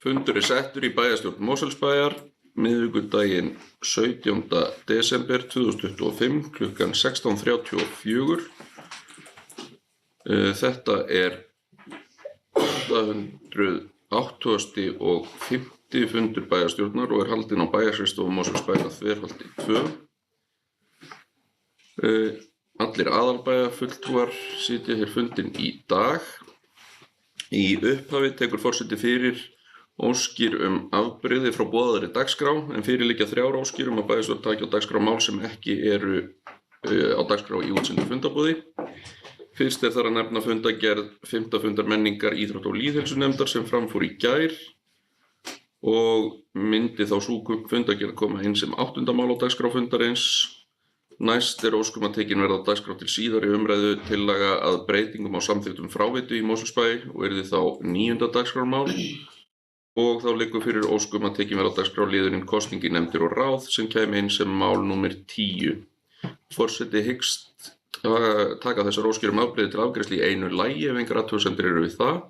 Fundur settur í bæjarstjórn Mosfellsbæjar miðvikudaginn 17. desember 2025 klukkan 16:34. Þetta 880. og 50. fundur bæjarstjórnar og haldinn á bæjarskrifstofu Mosfellsbæjar Þverholti 2. Allir aðalbæjarfulltrúar sitja hér fundinn í dag. Í upphafi tekur forseti fyrir óskir afbrigði frá boðaðri dagskrá en fyrir liggja 3 óskir að bæjarstjórn taki á dagskrá mál sem ekki eru á dagskrá í útsendu fundarboði. Fyrst þar að nefna fundargerð 5. fundar menningar, íþrótta- og lýðheilsunefndar sem fram fór í gær og myndi þá sú fundargerð koma inn sem 8. mál á dagskrá fundarins. Næst óskum að tekin verða á dagskrá til síðari umræðu tillaga að breytingum á samþykktum fráveitu í Mosfellsbæ og yrði þá 9. dagskrármál og þá liggur fyrir óskum að tekin verða á dagskrá liðurinn kosning í nefndir og ráð sem kæmi inn sem mál númer 10. Forseti hyggst taka þessar óskir afbrigði til afgreiðslu í einu lagi ef engar athugasemdir eru við það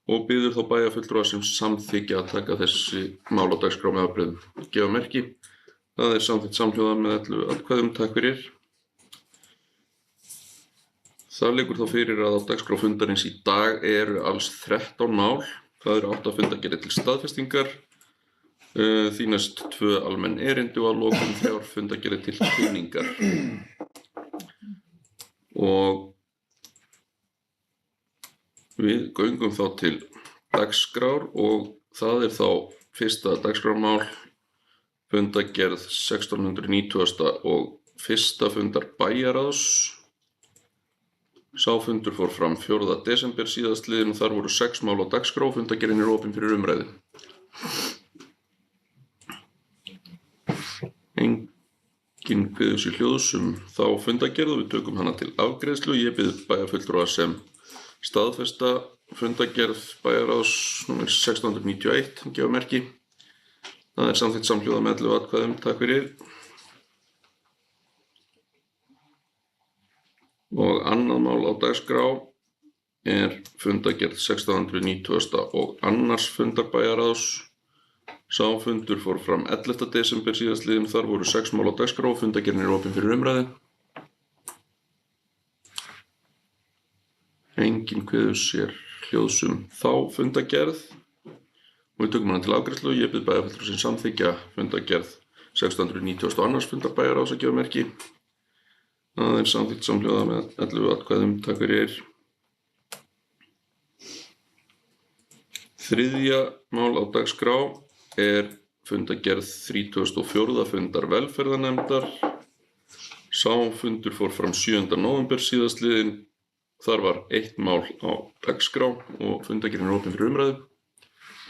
og biður þá bæjarfulltrúa sem samþykkja að taka þessi mál á dagskrá með afbrigðum. Gefa merki. Það samþykkt samhljóða með 11 atkvæðum. Takk fyrir. Það liggur þá fyrir að á dagskrá fundarins í dag eru alls 13 mál. Það eru 8 fundargerðir til staðfestingar, því næst 2 almenn erindi og að lokum 3 fundargerðir til kynningar. Og við göngum þá til dagskrár og það þá fyrsta dagskrármál, fundargerð 1690. og 1. fundar bæjarráðs. Sá fundur fór fram 4. desember síðastliðinn og þar voru 6 mál á dagskrá og fundargerðin opin fyrir umræðu. Enginn kveður sér hljóðs þá fundargerð og við tökum hana til afgreiðslu. Ég bið bæjarfulltrúa sem staðfesta fundargerð bæjarráðs nr. 1691 gefa merki. Það samþykkt samhljóða með 11 atkvæðum. Takk fyrir. Og annað mál á dagskrá fundargerð 1690. og annars fundar bæjarráðs. Sá fundur fór fram 11. desember síðastliðinn. Þar voru 6 mál á dagskrá og fundargerðin opin fyrir umræðu. Enginn kveður sér hljóðs þá fundargerð. Og við tökum hana til afgreiðslu. Ég bið bæjarfulltrúa sem samþykkja fundargerð 1690. og annars fundar bæjarráðs að gefa merki. Það samþykkt samhljóða með 11 atkvæðum. Takk fyrir. Þriðja mál á dagskrá fundargerð 34. fundar velferðarnefndar. Sá fundur fór fram 7. nóvember síðastliðinn. Þar var 1 mál á dagskrá og fundargerðin opin fyrir umræðu.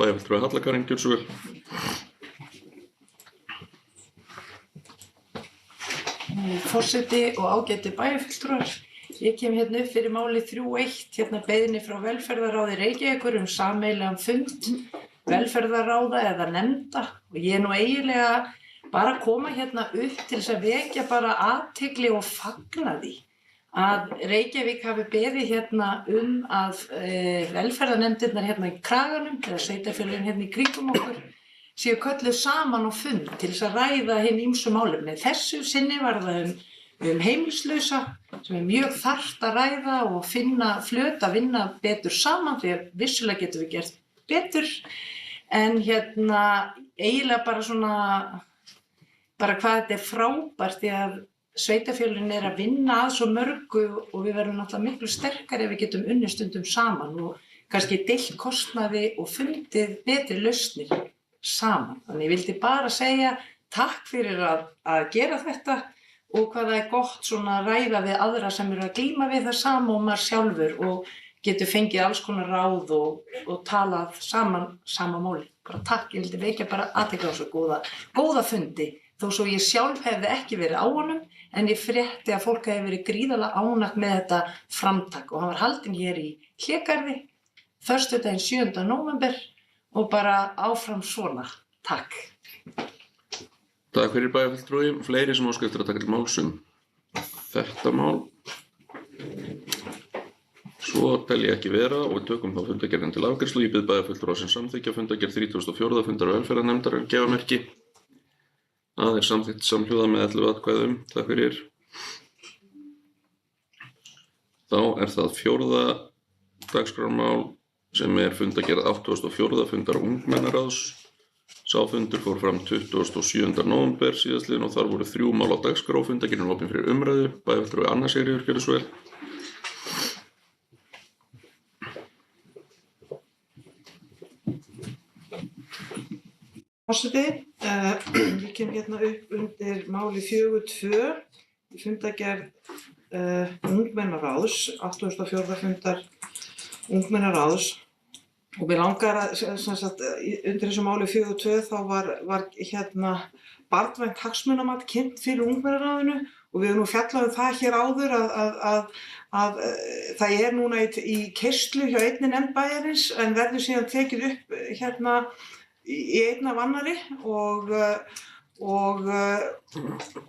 Bæjarfulltrúi Halla Karin, gjörðu svo vel. Forseti og ágætu bæjarfulltrúar. Ég kem hérna upp fyrir máli 3.1, beiðni frá velferðarráði Reykjavíkur sameiginlegan fund velferðarráða eða nefnda og ég nú eiginlega bara að koma upp til þess að vekja bara athygli og fagna því að Reykjavík hafi beðið að velferðarnefndirnar í Kraganum eða sveitarfélögin í kringum okkur séu kölluð saman á fund til þess að ræða hin ýmsu málefni. Þessu sinni var það heimilislausa sem mjög þarft að ræða og finna flöt að vinna betur saman því að vissulega getum við gert betur en eiginlega bara hvað þetta frábært því að sveitarfélögin að vinna að svo mörgu og við verðum náttúrulega miklu sterkari ef við getum unnið stundum saman og kannski deilt kostnaði og fundið betri lausnir saman. Þannig ég vildi bara segja takk fyrir að gera þetta og hvað það gott að ræða við aðra sem eru að glíma við það sama og maður sjálfur og getur fengið alls konar ráð og talað sama máli. Bara takk, ég vildi vekja bara athygli á svo góða fundi þó svo ég sjálf hefði ekki verið á honum en ég frétti að fólk hefði verið gríðarlega ánægt með þetta framtak og hann var haldinn hér í Hlégarði föstudaginn 7. nóvember og bara áfram svona. Takk. Takk fyrir bæjarfulltrúi. Fleiri sem óska eftir að taka til máls þetta mál. Svo tel ég ekki vera og við tökum þá fundargerðin til afgreiðslu. Ég bið bæjarfulltrúa sem samþykkja fundargerð 34. fundar velferðarnefndar gefa merki. Það samþykkt samhljóða með 11 atkvæðum. Takk fyrir. Þá það 4. dagskrármál sem fundargerð 84. fundar ungmennaráðs. Sá fundur fór fram 27. nóvember síðastliðinn og þar voru 3 mál á dagskrá. Fundargerðin opin fyrir umræðu. Bæjarfulltrúi Anna Sigríður, gjörðu svo vel. Forseti, ég kem hérna upp undir máli 4.2 í fundargerð ungmennaráðs, 84. fundar ungmennaráðs og mér langar að, undir þessu máli 4.2 þá var hérna barnvænt hagsmunamat kynnt fyrir ungmennaráðinu og við höfum nú fjallað það hér áður að það núna í keyrslu hjá einni nefnd bæjarins en verður síðan tekið upp hérna í einn af annarri og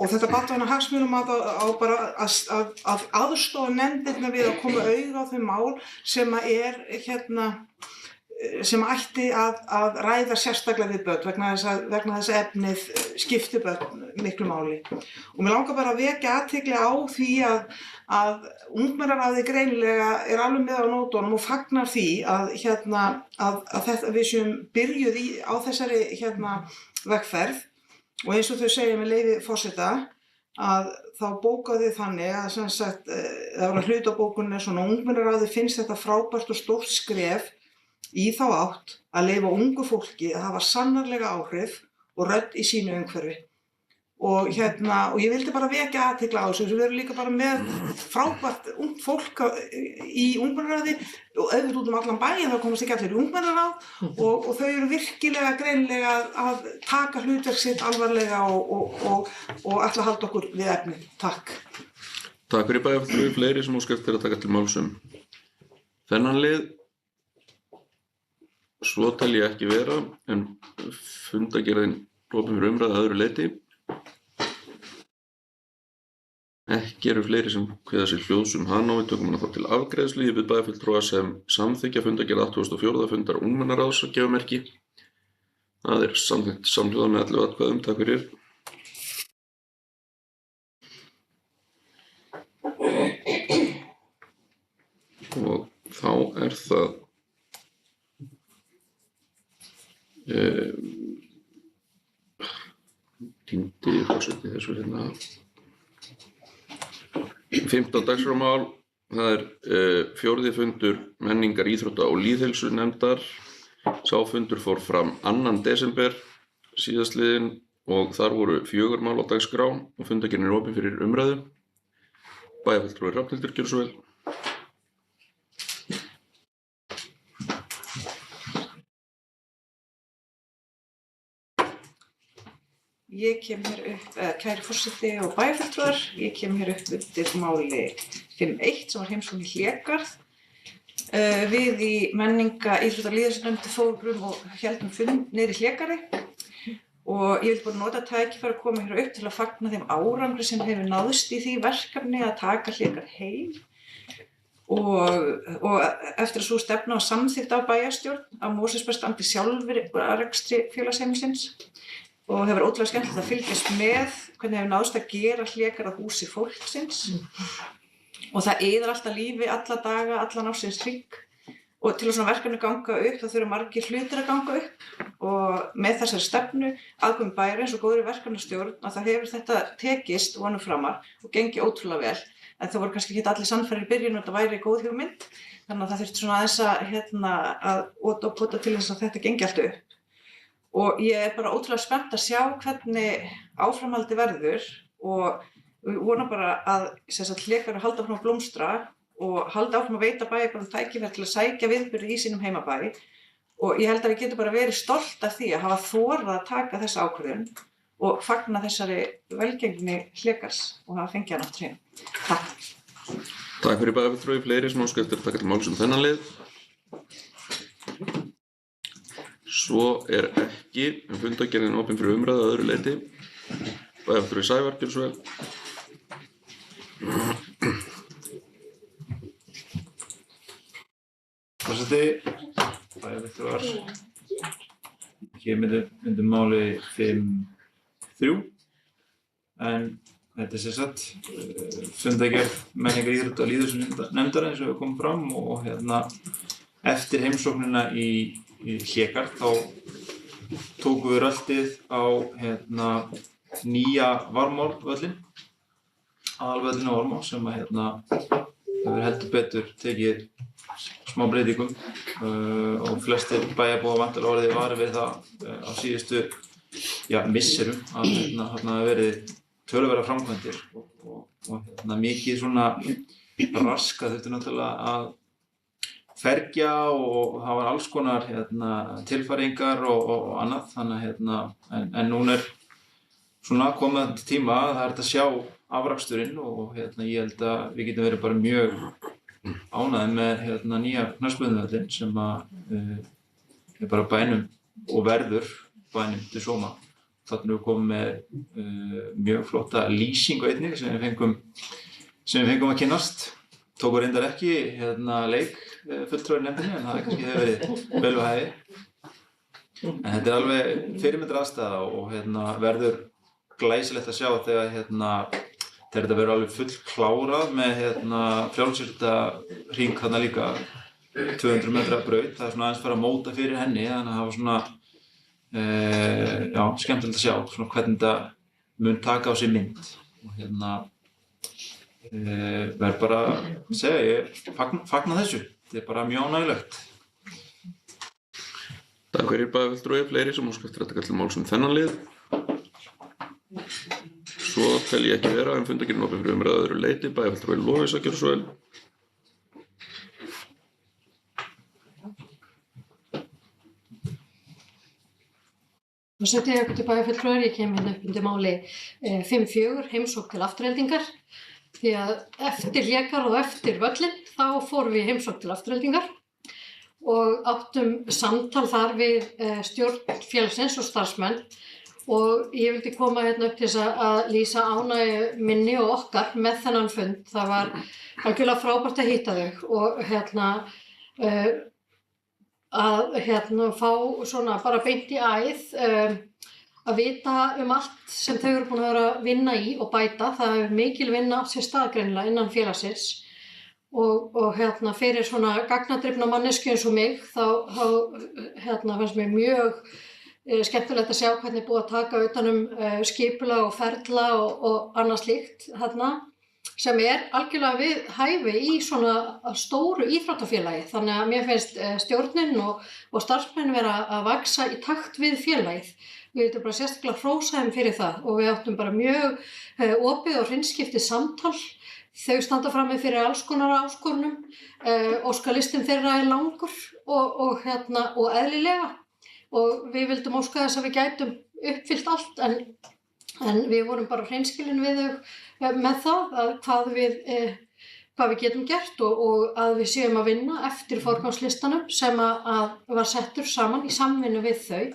þetta barnvæna hagsmunamat á bara að aðstoða nefndirnar við að koma auga á þau mál sem sem ætti að ræða sérstaklega við börn vegna þess að efnið skiptir börn miklu máli. Og mér langar bara að vekja athygli á því að ungmennaráðið greinilega alveg með á nótunum og fagnar því að við séum byrjuð á þessari vegferð og eins og þau segja með leyfi forseta að þá bókaði þannig að það var hluti á bókunni svona ungmennaráðið finnst þetta frábært og stórt skref í þá átt að leyfa ungu fólki að hafa sannarlega áhrif og rödd í sínu umhverfi. Og ég vildi bara vekja athygli á þessu. Við erum líka bara með frábært ungt fólk í ungmennaráði og auðvitað út allan bæinn, þá komast ekki allir í ungmennaráð og þau eru virkilega greinilega að taka hlutverk sitt alvarlega og ætla að halda okkur við efni. Takk. Takk fyrir bæjarfulltrúi. Fleiri sem óska eftir að taka til máls þennan lið. Svo tel ég ekki vera, en fundargerðin opin fyrir umræðu að öðru leyti. Ekki eru fleiri sem kveða sér hljóðs hana og við tökum hana þá til afgreiðslu. Ég bið bæjarfulltrúa sem samþykkja fundargerð 84. fundar ungmennaráðs að gefa merki. Það samþykkt samhljóða með 11 atkvæðum. Takk fyrir. Og þá það týndi forseti þessu hérna 15. dagskrármál. Það 4. fundur menningar, íþrótta og lýðheilsunefndar. Sá fundur fór fram 2. desember síðastliðinn og þar voru 4 mál á dagskrá og fundargerðin opin fyrir umræðu. Bæjarfulltrúi Hrafnhildur, gjörðu svo vel. Ég kem hér upp, kæri forseti og bæjarfulltrúar, ég kem hér upp undir máli 5.1 sem var heimsókn í Hlégarð. Við í menninga, íþrótta og lýðheilsunefnd fórum og héldum fund niðri í Hlégarði og ég vil bara nota tækifæri að koma hér upp til að fagna þeim árangri sem hefur náðst í því verkefni að taka Hlégarð heim. Og eftir að sú stefna var samþykkt af bæjarstjórn á Mosfellsbær sjálfrekstri félagsheimilisins og hefur ótrúlega skemmtilegt að fylgjast með hvernig hefur náðst að gera Hlégarð að húsi fólksins og það eyðir alltaf lífi alla daga, allan ársins hring og til að svona verkefni ganga upp þá þurfa margir hlutir að ganga upp og með þessari stefnu aðkomu bæjarins og góðri verkefnastjórn að það hefur þetta tekist vonum framar og gengið ótrúlega vel en það voru kannski ekki allir sannfærir í byrjun og þetta væri góð hugmynd þannig að það þurfti svona aðeins að ota og pota til þess að þetta gengi allt upp. Og ég bara ótrúlega spennt að sjá hvernig áframhaldi verður og við vonum bara að Hlégarður halda áfram að blómstra og halda áfram að veita bæjarbúum tækifæri til að sækja viðburði í sínum heimabæ og ég held að við getum bara verið stolt af því að hafa þorað að taka þessa ákvörðun og fagna þessari velgengni Hlégarðs og hafa fengið hann aftur heim. Takk. Takk fyrir bæjarfulltrúi. Fleiri sem óska eftir að taka til máls þennan lið. Svo ekki, fundargerðin opin fyrir umræðu að öðru leyti. Bæjarfulltrúi Sævar, gjörðu svo vel. forseti, bæjarfulltrúar, hér myndum máli 5-3, en þetta sem sagt fundargerð menningar, íþrótta og lýðheilsunefndar eins og við komum fram og eftir heimsóknina í Hlégarð þá tókum við röltið á nýja Varmárvöllinn, aðalvöllinn á Varmá sem hefur heldur betur tekið smá breytingum og flestir bæjarbúar væntanlega orðið varir við það á síðustu misserum að þarna hafi verið töluverðar framkvæmdir og mikið svona rask að þurfti náttúrulega að fergja og það var alls konar tilfæringar og annað þannig en núna svona komið til tíma að það er að sjá afraksturinn og ég held að við getum verið bara mjög ánægðir með nýja knattspyrnuvöllinn sem er bara bænum og verður bænum til sóma. Þarna erum við komið með mjög flotta lýsingu einnig sem við fengum að kynnast. Tóku reyndar ekki leik fulltrúar í nefndinni en það kannski hefur verið vel við hæfi. En þetta er alveg fyrirmyndar aðstæða og verður glæsilegt að sjá þegar þetta verður alveg full klárað með frjálsýrta hring þarna líka 200 metra braut. Það er svona aðeins fara að móta fyrir henni þannig að það var svona skemmtilegt að sjá svona hvernig þetta mun taka á sig mynd og verð bara að segja ég fagna þessu. Þetta er bara mjög ánægjulegt. Takk fyrir bæjarfulltrúi, fleiri sem óska eftir að taka til máls þennan lið. Svo tel ég ekki vera en fundargerðin opin fyrir umræðu að öðru leyti. Bæjarfulltrúi Lovísa, gjörðu svo vel. Forseti, bæjarfulltrúar, ég kem upp undir máli 5-4, heimsókn til Aftureldingar. Því að eftir Hlégarð og eftir völlinn þá fórum við heimsókn til Aftureldingar og áttum samtal þar við stjórn félagsins og starfsmenn og ég vildi koma upp til þess að lýsa ánægju minni og okkar með þennan fund. Það var algjörlega frábært að hitta þau og að fá svona bara beint í æð að vita allt sem þau eru búin að vera að vinna í og bæta. Það hefur mikil vinna átt sér stað greinilega innan félagsins og fyrir svona gagnadrifna manneskju eins og mig þá fannst mér mjög skemmtilegt að sjá hvernig búið að taka utan skipulag og ferla og annað slíkt sem algjörlega við hæfi í svona stóru íþróttafélagi. Þannig að mér finnst stjórnin og starfsmenn vera að vaxa í takt við félagið. Við vildum bara sérstaklega hrósa þeim fyrir það og við áttum bara mjög opið og hreinskiptið samtal. Þau standa frammi fyrir alls konar áskorunum, óskalistinn þeirra er langur og eðlilega og við vildum óska þess að við gætum uppfyllt allt en við vorum bara hreinskilin við þau með það að hvað við getum gert og að við séum að vinna eftir forgangslistanum sem að var settur saman í samvinnu við þau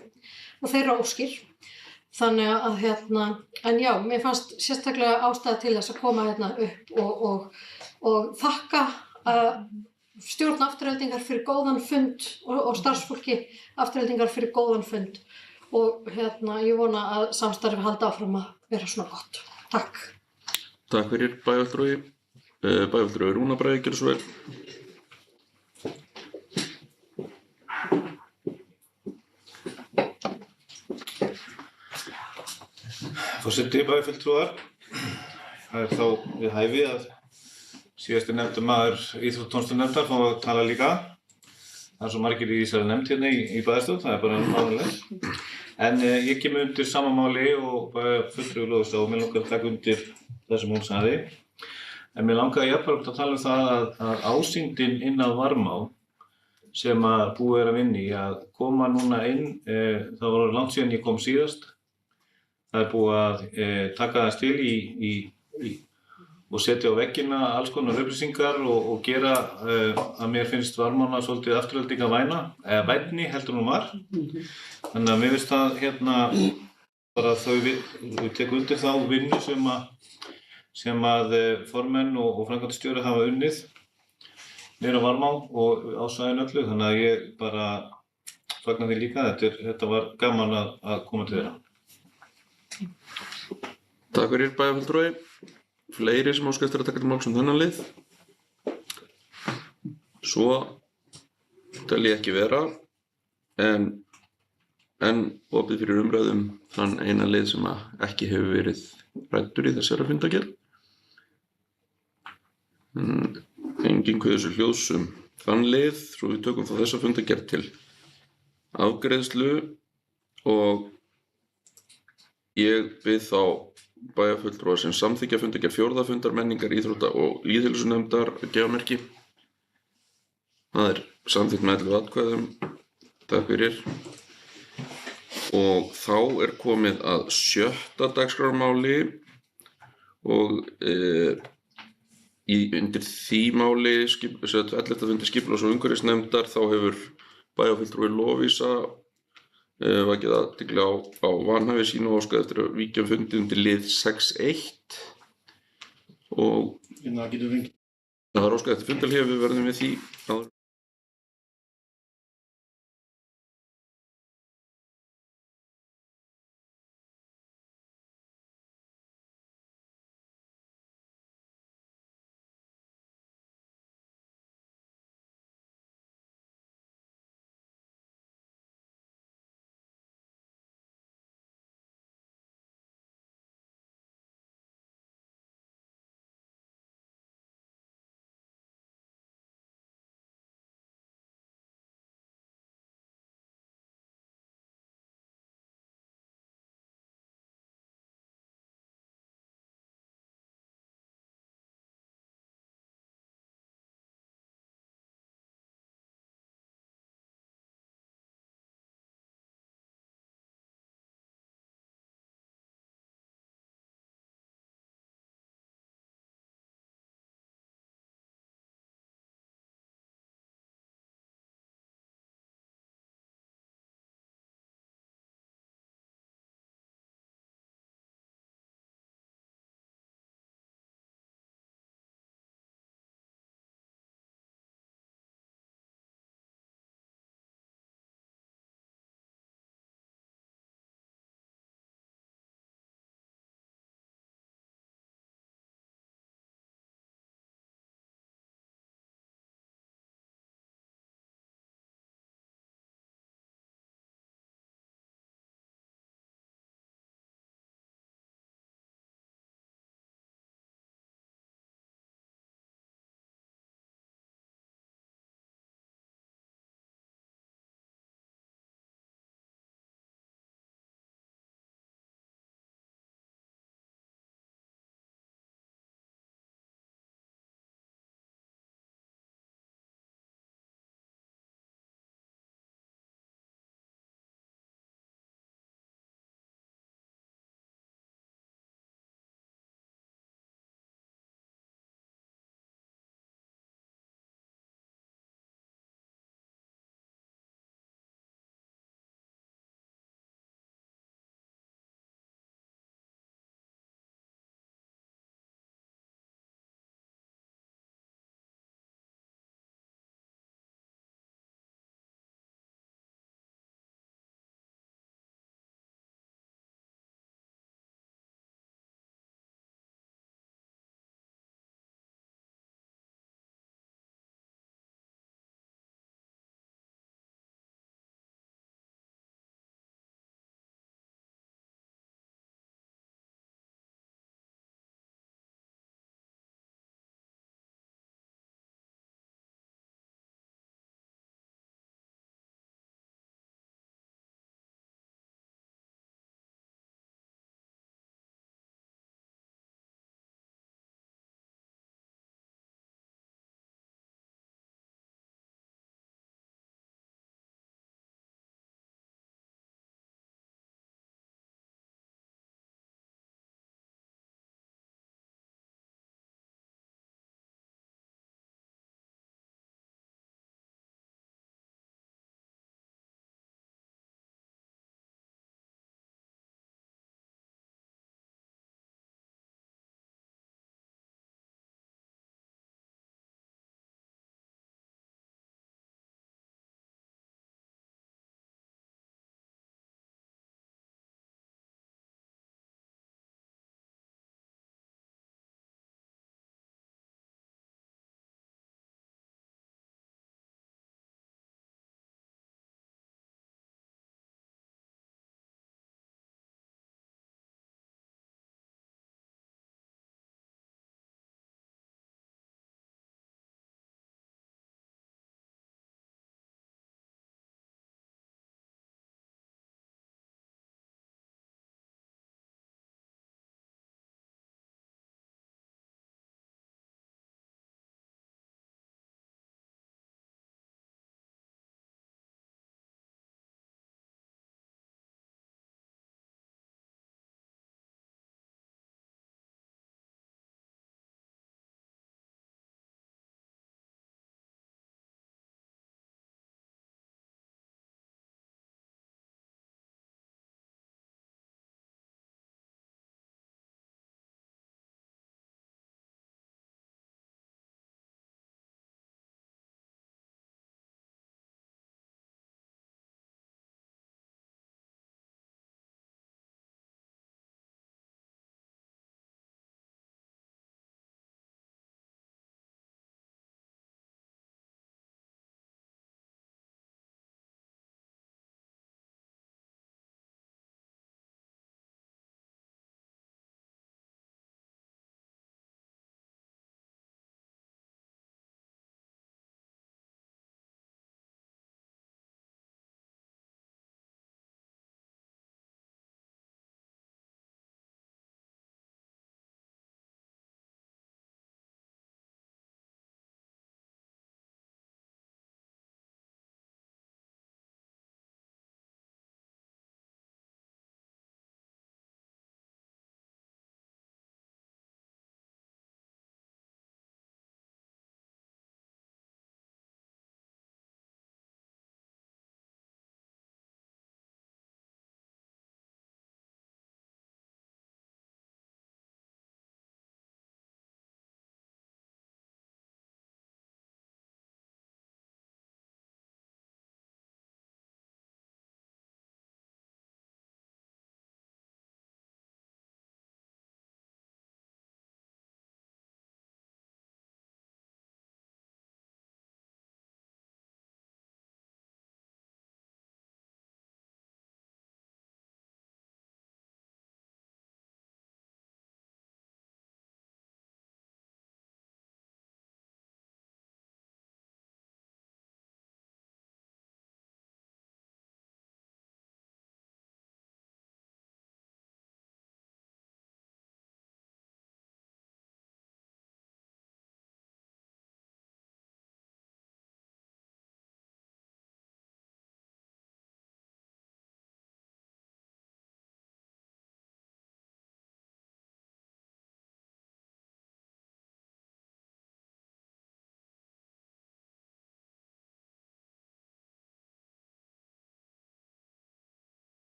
og þeirra óskir. Þannig að en já, mér fannst sérstaklega ástæða til þess að koma upp og þakka stjórn Aftureldingar fyrir góðan fund og starfsfólki Aftureldingar fyrir góðan fund og ég vona að samstarfið haldi áfram að vera svona gott. Takk. Takk fyrir bæjarfulltrúi. Bæjarfulltrúi Rúna Bragi, gjörðu svo vel. Forseti, bæjarfulltrúar, það er þá við hæfi að síðasti nefndarmaður íþróttatónlistarnefndar fá að tala líka. Það er svo margir í þessari nefnd í bæjarstjórn, það er bara náðanlegt. En ég kem undir sama máli og bæjarfulltrúi Lovísa og mér langar að taka undir það sem hún sagði. En mér langar jafnframt að tala það að ásýndin inn á Varmá sem að búið að vinna í að koma núna inn, það var langt síðan ég kom síðast. Það er búið að taka þess til og setja á veggina alls konar upplýsingar og gera að mér finnst Varmána svolítið Aftureldingavæna, eða vænni heldur hún var. Þannig að mér finnst það bara við tekum undir þá vinnu sem að formenn og framkvæmdastjóri hafa unnið niður á Varmá og á svæðinu öllu, þannig að ég bara fagna því líka. Þetta var gaman að koma til þeirra. Takk fyrir bæjarfulltrúi. Fleiri sem óska eftir að taka til máls þennan lið? Svo tel ég ekki vera, en opið fyrir umræðum þann eina lið sem ekki hefur verið ræddur í þessari fundargerð. Enginn kveður sér hljóðs þann lið, svo við tökum þá þessa fundargerð til afgreiðslu og ég bið þá bæjarfulltrúa sem samþykkja fundargerð 4. fundar menningar, íþrótta og lýðheilsunefndar að gefa merki. Það er samþykkt með 11 atkvæðum. Takk fyrir. Og þá er komið að 6. dagskrármáli og undir því máli 11. fundi skipulags- og umhverfisnefndar þá hefur bæjarfulltrúi Lovísa vakið athygli á vanhæfi sínu og óskað eftir að víkja fundi undir lið 6.1 og það er óskað eftir fundarhlé, við verðum við því áður.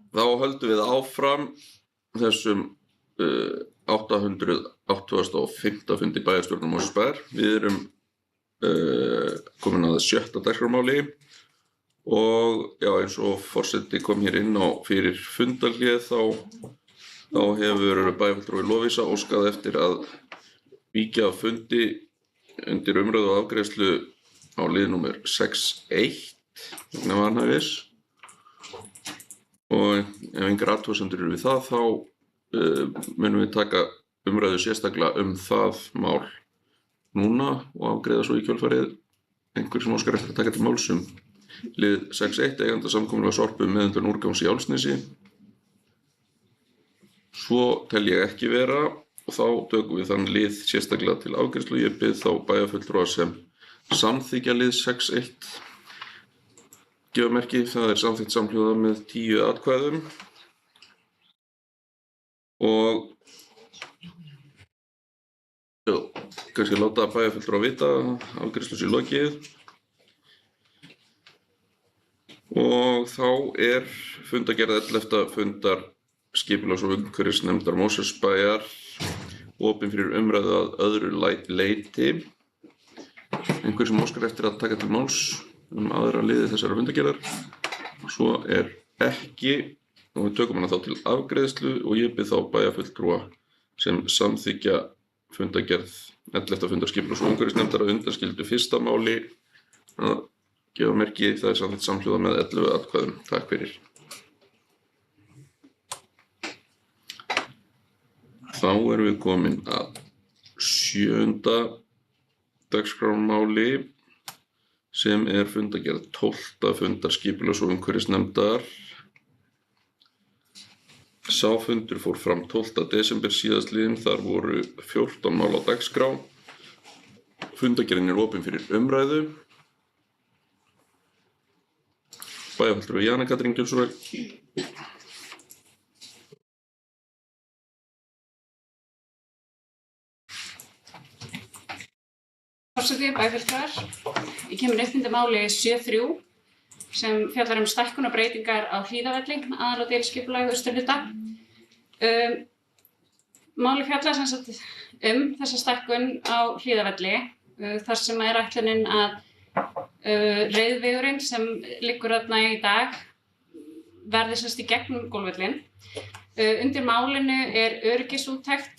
Þá höldum við áfram þessum 885. fundi bæjarstjórnar Mosfellsbæjar. Við erum komin að 7. dagskrármáli og já, eins og forseti kom hér inn á fyrir fundarhlé þá hefur bæjarfulltrúi Lovísa óskað eftir að víkja af fundi undir umræðu og afgreiðslu á lið númer 6.1 vegna vanhæfis. Og ef engar athugasemdir eru við það þá munum við taka umræðu sérstaklega það mál núna og afgreiða svo í kjölfarið einhver sem óskar eftir að taka til máls lið 6.1 eigendasamkomulag Sorpu meðhöndlun úrgangs í Álfsnesi. Svo tel ég ekki vera og þá tökum við þann lið sérstaklega til afgreiðslu. Ég bið þá bæjarfulltrúa sem samþykkja lið 6.1 gefa merki. Það samþykkt samhljóða með 10 atkvæðum og kannski láta bæjarfulltrúa vita afgreiðslu sé lokið. Og þá fundargerð 11. fundar skipulags- og umhverfisnefndar Mosfellsbæjar opin fyrir umræðu að öðru leyti. Einhver sem óskar eftir að taka til máls aðra liði þessara fundargerðar? Svo ekki og við tökum hana þá til afgreiðslu og ég bið þá bæjarfulltrúa sem samþykkja fundargerð 11. fundar skipulags- og umhverfisnefndar að undanskildu 1. máli að gefa merki. Það samþykkt samhljóða með 11 atkvæðum. Takk fyrir. Þá erum við komin að 7. dagskrármáli sem fundargerð 12. fundar skipulags- og umhverfisnefndar. Sá fundur fór fram 12. desember síðastliðinn. Þar voru 14 mál á dagskrá. Fundargerðin opin fyrir umræðu. Bæjarfulltrúi Jana Katrín Gylssonar. Forseti, bæjarfulltrúar. Ég kemur upp undir máli 7.3 sem fjallar stækkun og breytingar á Hlíðavelli, aðal- og deiliskipulagi austurhluta. Máli fjallar sem sagt þessa stækkun á Hlíðavelli þar sem ætlunin að reiðvegurinn sem liggur þarna í dag verði sem sagt í gegnum gólfvöllinn. Undir málinu öryggisúttekt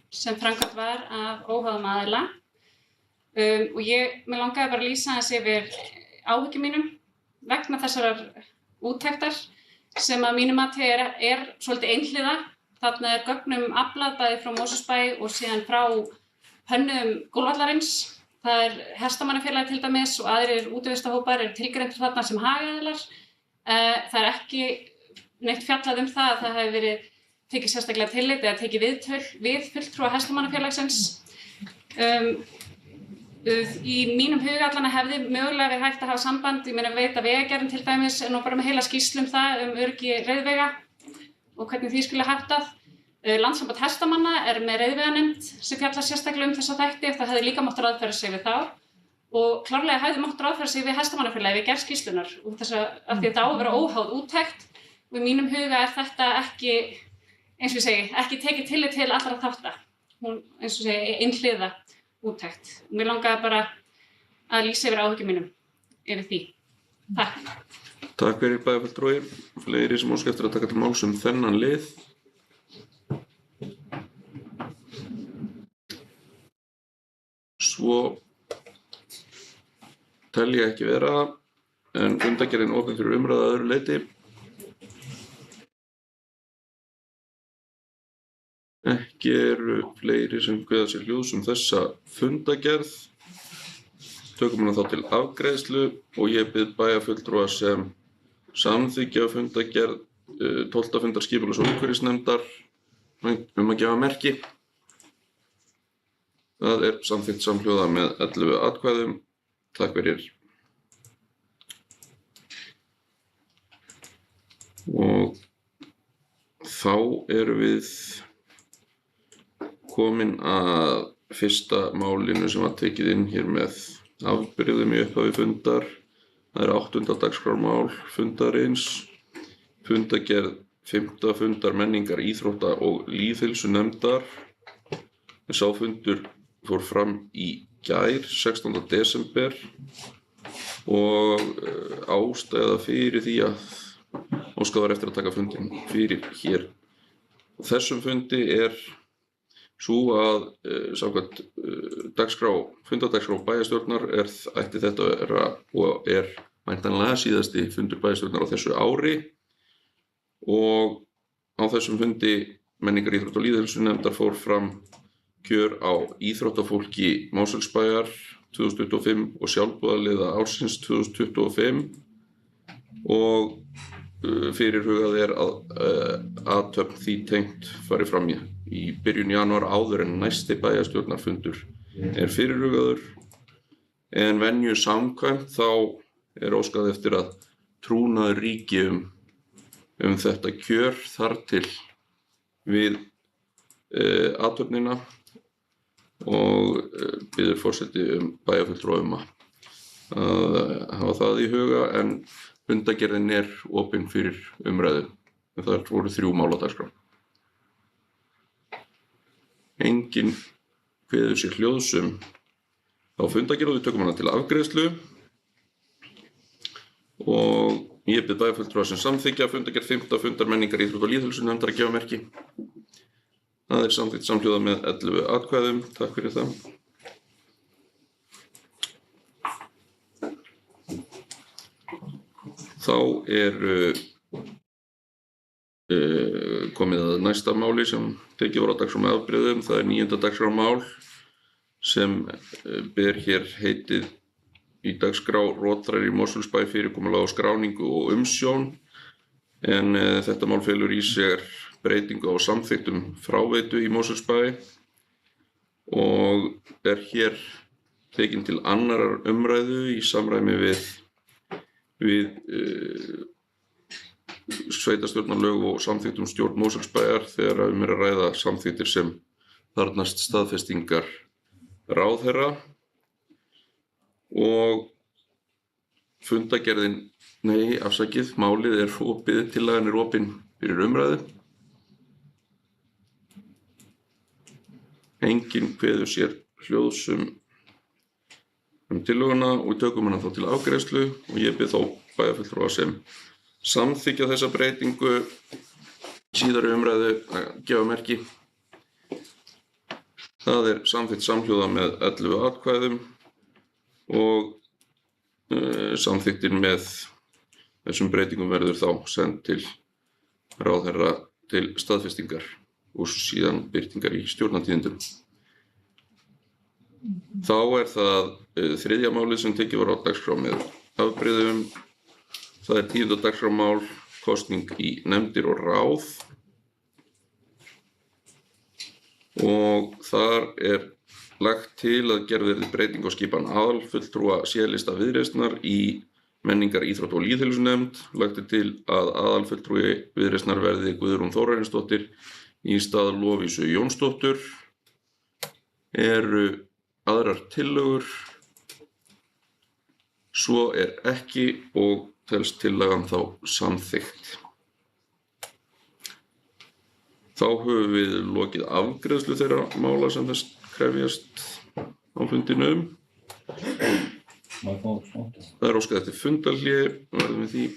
sem framkvæmt var af óháðum aðila. Og mig langaði bara að lýsa aðeins yfir áhyggjum mínum vegna þessarar úttektar sem að mínu mati svolítið einhliða. Þarna gögnum aflað bæði frá Mosfellsbæ og síðan frá hönnuðum gólfvallarins. Það hestamannafélagið til dæmis og aðrir útivistahópar tilgreindir þarna sem hagaðilar. Það ekki neitt fjallað það að það hefði verið tekið sérstaklega tillit eða tekið viðtöl við fulltrúa hestamannafélagsins. Í mínum huga allan hefði mögulega verið hægt að hafa samband. Ég meina veit að Vegagerðin til dæmis nú bara með heila skýrslu það öryggi reiðvega og hvernig því skuli háttað. Landssamband hestamanna með reiðveganefnd sem fjallar sérstaklega þessa þætti. Það hefði líka mátt ráðfæra sig við þá og klárlega hefði mátt ráðfæra sig við hestamannafélagið við gerð skýrslunnar af því að þetta á að vera óháð úttekt og í mínum huga þetta ekki, eins og ég segi, ekki tekið tillit til allra þátta. Hún, eins og ég segi, einhliða úttekt. Mér langaði bara að lýsa yfir áhyggjum mínum yfir því. Takk. Takk fyrir bæjarfulltrúi. Fleiri sem óska eftir að taka til máls þennan lið? Svo tel ég ekki vera en fundargerðin opin fyrir umræðu að öðru leyti. Ekki fleiri sem kveða sér hljóðs þessa fundargerð. Tökum hana þá til afgreiðslu og ég bið bæjarfulltrúa sem samþykkja fundargerð 12. fundar skipulags- og umhverfisnefndar að gefa merki. Það samþykkt samhljóða með 11 atkvæðum. Takk fyrir. Og þá erum við komin að fyrsta málinu sem var tekið inn hér með afbrigðum í upphafi fundar. Það er 8. dagskrármál fundarins, fundargerð 5. fundar menningar, íþrótta og lýðheilsunefndar. Sá fundur fór fram í gær, 16. desember og ástæða fyrir því að óskað var eftir að taka fundinn fyrir hér. Þessum fundi er sú að samkvæmt fundardagskrá bæjarstjórnar ætti þetta að vera og er væntanlega síðasti fundur bæjarstjórnar á þessu ári og á þessum fundi menningar, íþrótta og lýðheilsunefndar fór fram kjör á íþróttafólki Mosfellsbæjar 2025 og sjálfboðaliða ársins 2025 og fyrirhugað er að athöfn því tengt fari fram í byrjun janúar áður en næsti bæjarstjórnarfundur er fyrirhugaður, en venju samkvæmt þá er óskað eftir að trúnaður ríki um þetta kjör þar til við athöfnina og biður forseti bæjarfulltrúa að hafa það í huga, en fundargerðin er opin fyrir umræðu. Það voru 3 mál á dagskrá. Enginn kveður sér hljóðs á fundargerð og við tökum hana til afgreiðslu og ég bið bæjarfulltrúa sem samþykkja fundargerð 5. fundar menningar, íþrótta og lýðheilsunefndar að gefa merki. Það er samþykkt samhljóða með 11 atkvæðum. Takk fyrir það. Þá er komið að næsta máli sem tekið var á dagskrá með afbrigðum. Það er 9. dagskrármál sem ber hér heitið í dagskrá Rotþræðir í Mosfellsbæ, fyrirkomulag á skráningu og umsjón, en þetta mál felur í sér breytingu á samþykktum fráveitu í Mosfellsbæ og er hér tekin til annarrar umræðu í samræmi við sveitarstjórnarlög og samþykktum stjórn Mosfellsbæjar þegar er að ræða samþykktir sem þarfnast staðfestingar ráðherra og málið er opið, tillagan er opin fyrir umræðu. Enginn kveður sér hljóðs tillöguna og við tökum hana þá til afgreiðslu og ég bið þó bæjarfulltrúa sem samþykkja þessa breytingu síðari umræðu að gefa merki. Það er samþykkt samhljóða með 11 atkvæðum og samþykktin með þessum breytingum verður þá send til ráðherra til staðfestingar og síðan birtingar í stjórnartíðindum. Þá er það 3. málið sem tekið var á dagskrá með afbrigðum. Það er 10. dagskrármál, kosning í nefndir og ráð og þar er lagt til að gerð verði breyting á skipan aðalfulltrúa C-lista Viðreisnar í menningar, íþrótta og lýðheilsunefnd. Lagt er til að aðalfulltrúi Viðreisnar verði Guðrún Þórarinsdóttir í stað Lovísu Jónsdóttur. Eru aðrar tillögur? Svo er ekki og telst tillagan þá samþykkt. Þá höfum við lokið afgreiðslu þeirra mála sem þess krefjast á fundinum. Það er óskað eftir fundarhlé, verðum við því.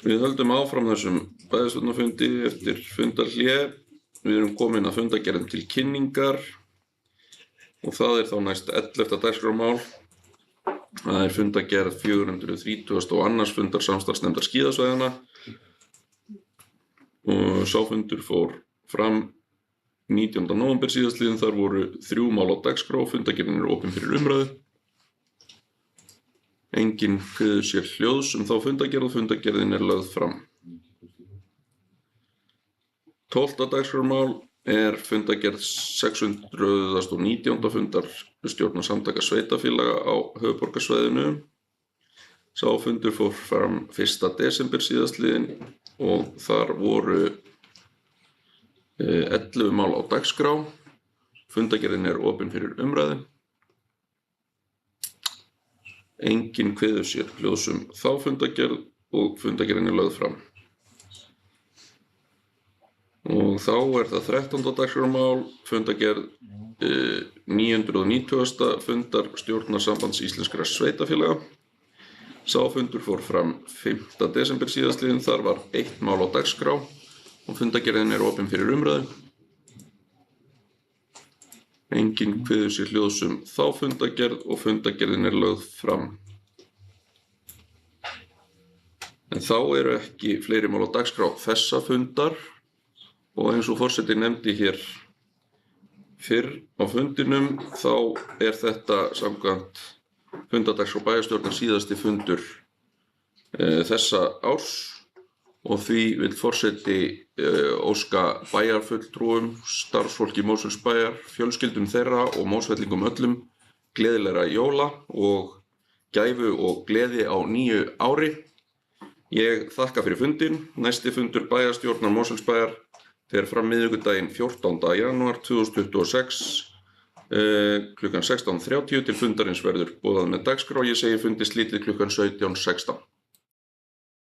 Við höldum áfram þessum bæjarstjórnarfundi eftir fundarhlé. Við erum komin að fundargerðum til kynningar og það er þá næst 11. dagskrármál. Það er fundargerð 432. fundar samstarfsnefndar skíðasvæðanna og sá fundur fór fram 19. nóvember síðastliðinn. Þar voru 3 mál á dagskrá. Fundargerðin er opin fyrir umræðu. Enginn kveður sér hljóðs þá fundargerð og fundargerðin er lögð fram. 12. dagskrármál er fundargerð 619. fundar stjórnarsamtaka sveitarfélaga á höfuðborgarsvæðinu. Sá fundur fór fram 1. desember síðastliðinn og þar voru 11 mál á dagskrá. Fundargerðin er opin fyrir umræðu. Enginn kveður sér hljóðs þá fundargerð og fundargerðin er lögð fram. Og þá er það 13. dagskrármál, fundargerð 990. fundar stjórnarsambands íslenskra sveitarfélaga. Sá fundur fór fram 5. desember síðastliðinn. Þar var 1 mál á dagskrá og fundargerðin er opin fyrir umræðu. Enginn kveður sér hljóðs þá fundargerð og fundargerðin er lögð fram. En þá eru ekki fleiri mál á dagskrá þessa fundar og eins og forseti nefndi hér fyrr á fundinum þá er þetta samkvæmt fundadagskrá bæjarstjórnar síðasti fundur þessa árs og því vill forseti óska bæjarfulltrúum, starfsfólki Mosfellsbæjar, fjölskyldum þeirra og Mosfellingum öllum gleðilegra jóla og gæfu og gleði á nýju ári. Ég þakka fyrir fundinn. Næsti fundur bæjarstjórnar Mosfellsbæjar fer fram miðvikudaginn 14. janúar 2026 klukkan 16:30 til fundarins verður boðað með dagskrá. Ég segi fundi slítið klukkan 17:16.